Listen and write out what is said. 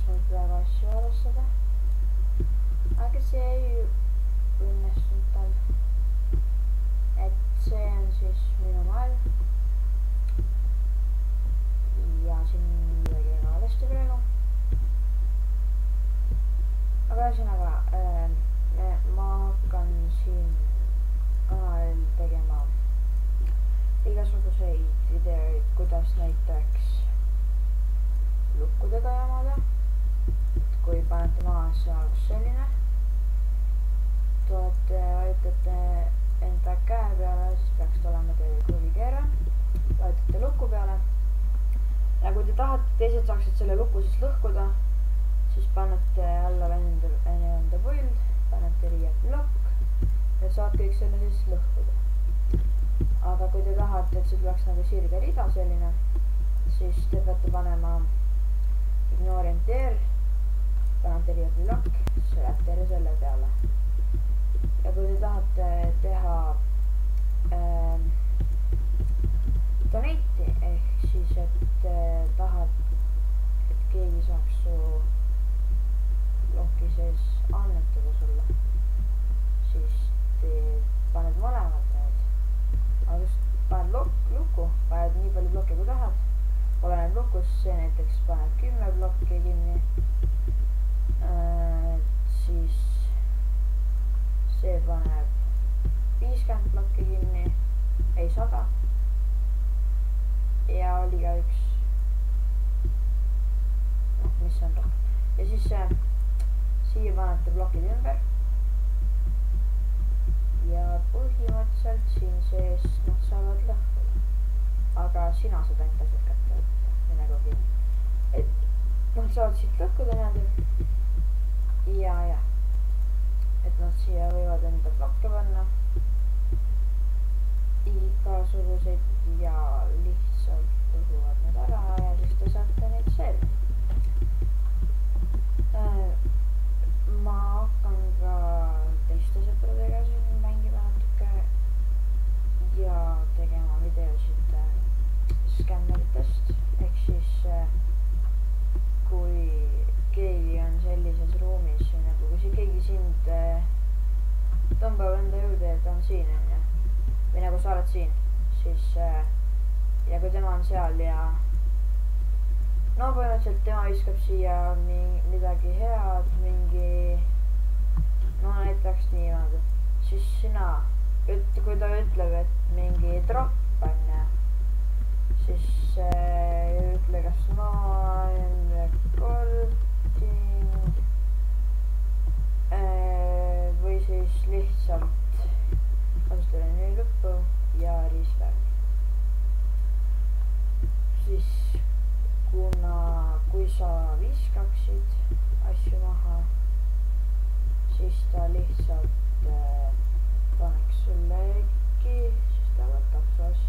mul praegu asju alustada. Aga see ei õnnestunud tal. Et see on siis minu maailm. Ja siin midagi väga valesti praegu. Aga ühesõnaga, ma hakkan siin kanalil tegema igasuguseid videoid, kuidas näiteks lukkudega jamada. Kui panete maha seal selline, vajutate enda käe peale, siis peaks olema teil kruvikeera, vajutate lukku peale. Ja kui te tahate, teised saaksid selle luku siis lõhkuda, siis panete alla enda puild, panete riieplokk ja saad kõik selle siis lõhkuda. Aga kui te tahate, et see tuleks nagu sirge rida selline, siis te peate panema ignoorienteer, panete riieplokk, selector selle peale. Ja kui te tahate teha donate'i ehk siis, et tahad, et keegi saaks su lokki sees annetada sulle, siis te paned mõlemad need. Aga just paned lukku, paned nii palju blokke kui tahad, oleneb lukus, see näiteks paneb 10 blokki kinni, siis see paneb 50 blokki kinni, ei 100. Ja oli ka üks, mis on rohkem. Ja siis siia panete blokid ümber. Ja põhimõtteliselt siin sees nad saavad lõhkuda. Aga sina saad ainult asjad kätte võtta või nagu kinni. Et nad saavad siit lõhkuda niimoodi. Ja. Et nad siia võivad enda blokke panna. Igasuguseid ja lihtsalt lõhuvad need ära ja siis te saate neid seelida. Ma hakkan ka teiste sõpradega siin mängima natuke ja tegema videosid skänneritest. Ehk siis kui keegi on sellises ruumis või nagu kui keegi sind tõmbab enda juurde, et on siin onja või nagu sa oled siin, siis ja kui tema on seal ja no põhimõtteliselt tema viskab siia midagi head, mingi no näiteks niimoodi, siis sina, kui ta ütleb, et mingi dropp on ja siis ütle kas ma olen recording või siis lihtsalt kasutada nii lõppu ja riisvärk. Siis kui sa viskaksid asju maha, siis ta lihtsalt paneks sulle äkki, siis ta võtab su asju